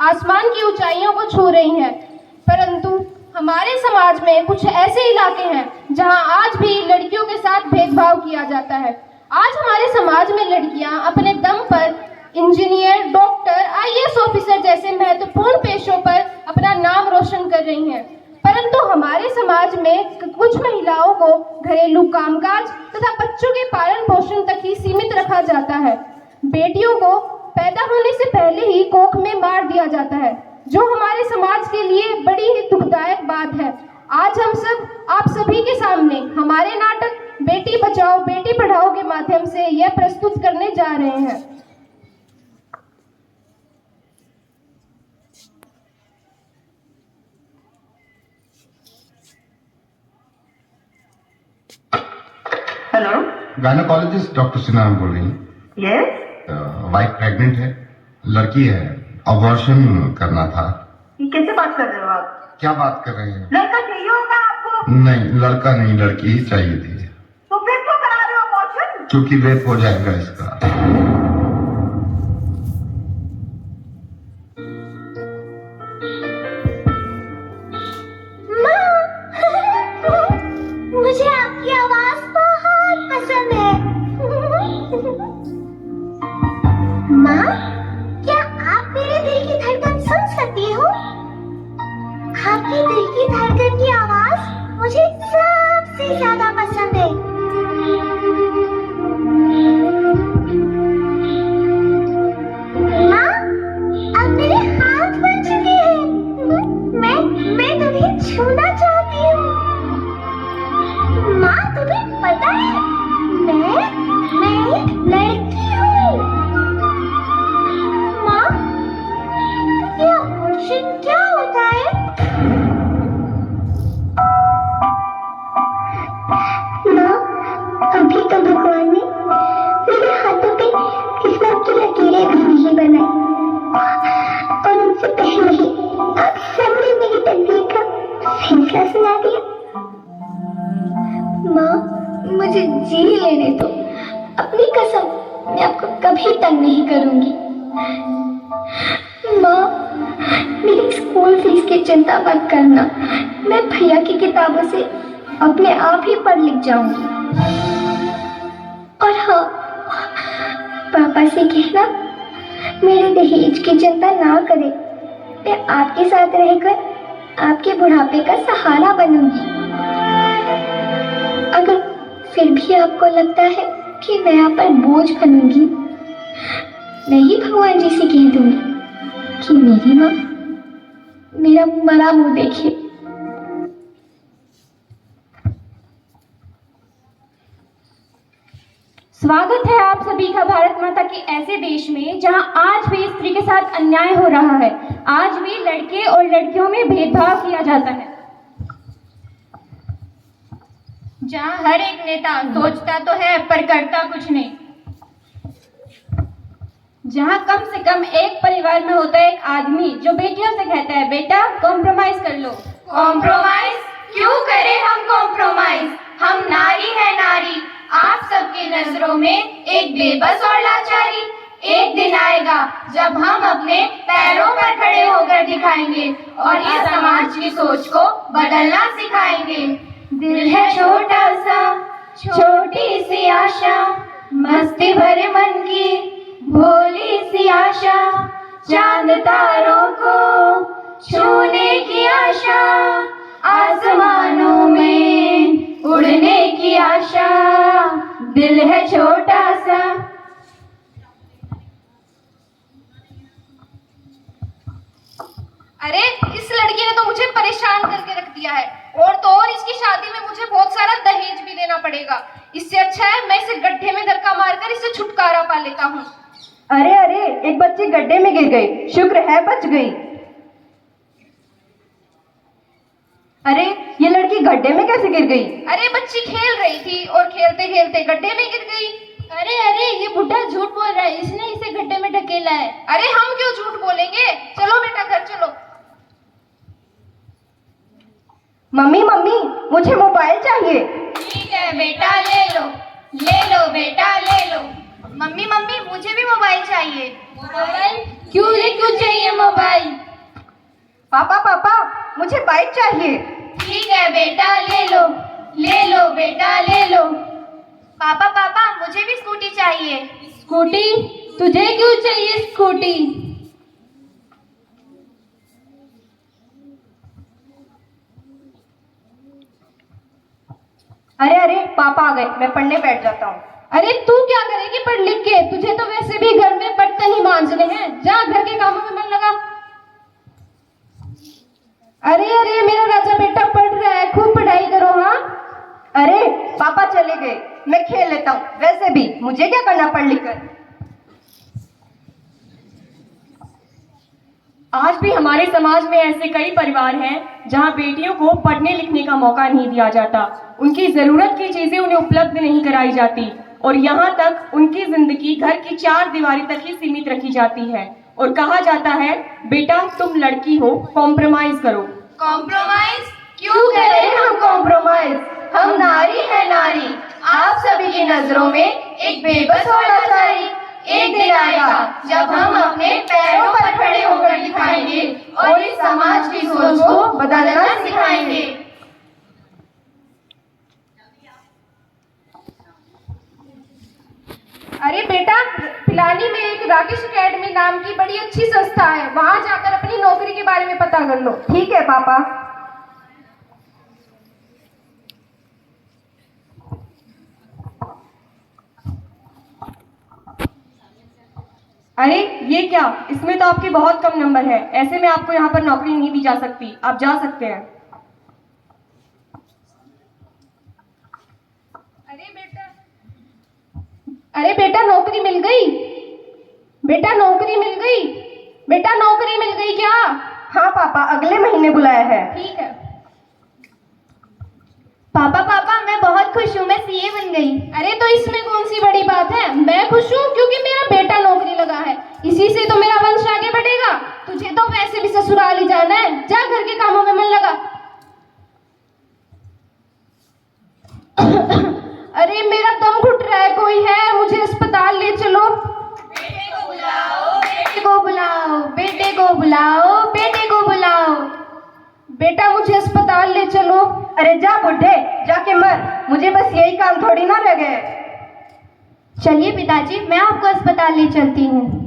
आसमान की ऊंचाइयों को छू रही हैं। परंतु हमारे समाज में कुछ ऐसे इलाके हैं जहां आज भी लड़कियों के साथ भेदभाव किया जाता है। आज हमारे समाज में लड़कियां अपने दम पर इंजीनियर, डॉक्टर, आईएएस ऑफिसर जैसे महत्वपूर्ण पेशों पर अपना नाम रोशन कर रही हैं। परंतु हमारे समाज में कुछ महिलाओं को घरेलू कामकाज तथा बच्चों के पालन पोषण तक ही सीमित रखा जाता है। बेटियों को पैदा होने से पहले ही कोख में मार दिया जाता है, जो हमारे समाज के लिए बड़ी ही दुखदायक बात है। आज हम सब आप सभी के सामने हमारे नाटक बेटी बचाओ बेटी पढ़ाओ के माध्यम से यह प्रस्तुत करने जा रहे हैं। हेलो, गायनोकोलॉजिस्ट डॉक्टर सिन्हा बोल रही हैं। यस, वाइफ प्रेग्नेंट है, लड़की है, अबॉर्शन करना था। ये कैसे बात कर रहे हो आप? क्या बात कर रहे हैं? लड़का चाहिए होगा आपको? नहीं, लड़का नहीं, लड़की ही चाहिए थी। तो फिर क्यों करा रहे हो अबॉर्शन? क्योंकि रेप हो जाएगा इसका। मुझे आपकी आवाज बहुत पसंद है। माँ, क्या आप मेरे दिल की धड़कन सुन सकती हो? आपके दिल की धड़कन की आवाज मुझे सबसे ज्यादा पसंद है। माँ, अब मेरे हाथ बन चुके हैं। मैं तुम्हें छूना चाहती हूँ। माँ, तुम्हें पता है मैं एक लड़की हूँ। माँ, ये अबॉर्शन क्या होता है? माँ, अभी तो भगवान ने मेरे हाथों पे किस्मत की लकीरें भी नहीं बनाई, और उनसे पहले ही आप सबने मेरी तकदीर का फैसला सुना दिया। माँ, मुझे जी लेने दो। अपनी कसम, मैं आपको कभी तंग नहीं करूंगी। माँ, मेरी स्कूल फीस की चिंता मत करना। मैं भैया की किताबों से अपने आप ही पढ़ लिख जाऊंगी। और हाँ, पापा से कहना मेरे दहेज की चिंता ना करे। मैं आपके साथ रहकर आपके बुढ़ापे का सहारा बनूंगी। अगर फिर भी आपको लगता है कि मैं आप पर बोझ बनूंगी, मैं ही भगवान जी से कह दूंगी कि मेरी माँ मेरा मरा मुंह देखे। स्वागत है आप सभी का भारत माता के ऐसे देश में जहां आज भी स्त्री के साथ अन्याय हो रहा है। आज भी लड़के और लड़कियों में भेदभाव किया जाता है। जहां हर एक नेता सोचता तो है पर करता कुछ नहीं। जहां कम से कम एक परिवार में होता है एक आदमी जो बेटियों से कहता है, बेटा कॉम्प्रोमाइज कर लो। कॉम्प्रोमाइज क्यों करें हम कॉम्प्रोमाइज? हम नारी है नारी, आप सबकी नजरों में एक बेबस और लाचारी। एक दिन आएगा जब हम अपने पैरों पर खड़े होकर दिखाएंगे और इस समाज की सोच को बदलना सिखाएंगे। दिल है छोटा सा, छोटी सी आशा, मस्ती भरे मन की भोली सी आशा, चांद तारों को छूने की आशा, आसमानों में उड़ने की आशा। दिल है छोटा सा। अरे इस लड़की ने तो मुझे परेशान करके रख दिया है, और तो और इसकी शादी में मुझे बहुत सारा दहेज भी देना पड़ेगा। इससे अच्छा है मैं इसे गड्ढे में धक्का मारकर इससे छुटकारा पा लेता हूँ। अरे अरे, एक बच्ची गड्ढे में गिर गई, शुक्र है बच गई। अरे ये लड़की गड्ढे में कैसे गिर गई? अरे बच्ची खेल रही थी और खेलते खेलते गड्ढे में गिर गई। अरे अरे, ये बुढ़ा झूठ बोल रहा है, इसने इसे गड्ढे में ढकेला है। अरे हम क्यों झूठ बोलेंगे? चलो बेटा घर चलो। मम्मी मम्मी, मुझे मोबाइल चाहिए। ठीक है बेटा, ले लो बेटा ले लो। मम्मी मम्मी मुझे भी मोबाइल चाहिए। मोबाइल क्यों चाहिए मोबाइल। पापा पापा, मुझे बाइक चाहिए। ठीक है बेटा, ले लो बेटा, ले लो। पापा पापा, मुझे भी स्कूटी चाहिए। स्कूटी? तुझे क्यों चाहिए स्कूटी? अरे अरे, पापा आ गए, मैं पढ़ने बैठ जाता हूँ। अरे तू क्या करेगी पढ़ लिख के? तुझे तो वैसे भी घर में बर्तन ही मांजने हैं। जा घर के कामों में मन लगा। अरे अरे, मेरा राजा बेटा पढ़ रहा है, खूब पढ़ाई करो। हाँ अरे पापा चले गए, मैं खेल लेता हूँ। वैसे भी मुझे क्या करना पढ़ लिख कर। आज भी हमारे समाज में ऐसे कई परिवार हैं जहां बेटियों को पढ़ने लिखने का मौका नहीं दिया जाता, उनकी जरूरत की चीजें उन्हें उपलब्ध नहीं कराई जाती और यहाँ तक उनकी जिंदगी घर की 4 दीवारी तक ही सीमित रखी जाती है और कहा जाता है बेटा तुम लड़की हो, कॉम्प्रोमाइज करो। कॉम्प्रोमाइज क्यों करें हम कॉम्प्रोमाइज? हम नारी है नारी, आप सभी की नजरों में एक बेबस और लाचारी। एक दिन आएगा जब हम अपने पैरों पर खड़े होकर दिखाएंगे और इस समाज की सोच को बदलना सिखाएंगे। अरे बेटा, पिलानी में एक राकेश एकेडमी नाम की बड़ी अच्छी संस्था है, वहां जाकर अपनी नौकरी के बारे में पता कर लो। ठीक है पापा। अरे ये क्या, इसमें तो आपके बहुत कम नंबर है, ऐसे में आपको यहाँ पर नौकरी नहीं दी जा सकती, आप जा सकते हैं। अरे बेटा नौकरी मिल गई। बेटा नौकरी मिल गई। बेटा नौकरी मिल गई क्या? हाँ पापा, अगले महीने बुलाया है। ठीक है। पापा पापा, मैं बहुत खुश हूँ, मैं सीए बन गई। अरे तो इसमें कौन सी बड़ी बात है? मैं खुश हूँ क्योंकि मेरा बेटा नौकरी लगा है, इसी से तो मेरा वंश आगे बढ़ेगा। तुझे तो वैसे भी ससुराल ही जाना है, जा घर के कामों में मन लगा। अरे मेरा दम घुट रहा है, कोई है? मुझे अस्पताल ले चलो। बेटे को बुलाओ, बेटे को बुलाओ, बेटे को बुलाओ, बेटे को बुलाओ। बेटा मुझे अस्पताल ले चलो। अरे जा बुढ़े, जाके मर, मुझे बस यही काम थोड़ी ना रह गए। चलिए पिताजी, मैं आपको अस्पताल ले चलती हूँ।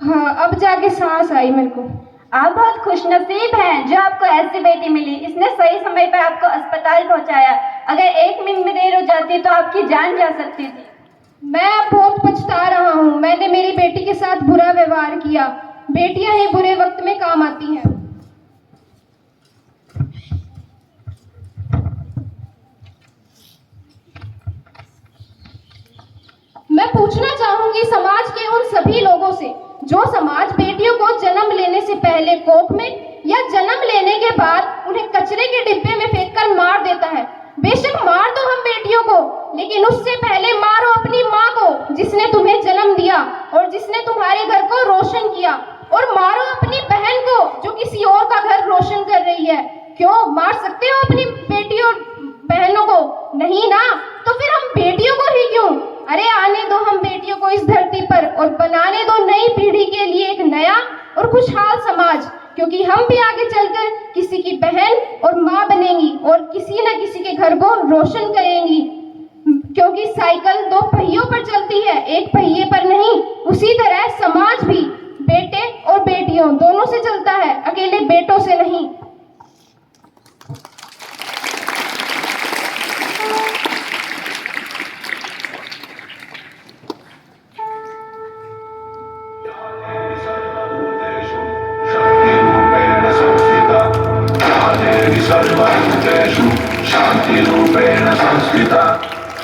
हाँ, अब जाके सांस आई मेरे को। आप बहुत खुशनसीब हैं जो आपको ऐसी बेटी मिली। इसने सही समय पर आपको अस्पताल पहुंचाया। अगर 1 मिनट में देर हो जाती तो आपकी जान जा सकती थी। मैं अब बहुत पछता रहा हूँ, मैंने मेरी बेटी के साथ बुरा व्यवहार किया। बेटियां ही बुरे वक्त में काम आती हैं। मैं पूछना चाहूंगी समाज के उन सभी लोगों से जो समाज बेटियों को जन्म लेने से पहले कोख में या जन्म लेने के बाद उन्हें कचरे के डिब्बे में फेंककर मार देता है। बेशक मार दो हम बेटियों को, लेकिन उससे पहले मारो अपनी माँ को जिसने तुम्हें जन्म दिया और जिसने तुम्हारे घर को रोशन किया, और मारो अपनी बहन को जो किसी और का घर रोशन कर रही है। क्यों मार सकते हो अपनी बेटी और बहनों को? नहीं ना, तो फिर हम बेटियों को ही क्यों? अरे आने दो हम बेटियों को इस धरती पर और बनाने दो नई पीढ़ी के लिए एक नया और खुशहाल समाज, क्योंकि हम भी आगे चलकर किसी की बहन और माँ बनेंगी और किसी न किसी के घर को रोशन करेंगी। क्योंकि साइकिल 2 पहियों पर चलती है, एक पहिए पर नहीं। उसी तरह समाज भी बेटे और बेटियों दोनों से चलता है, अकेले बेटों से नहीं।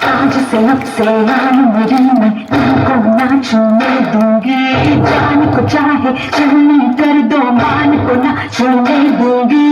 आज से अब से आन मेरी मैं तुमको ना छूने दूंगी। जान को चाहे चलने कर दो, मान को ना छूने दूंगी।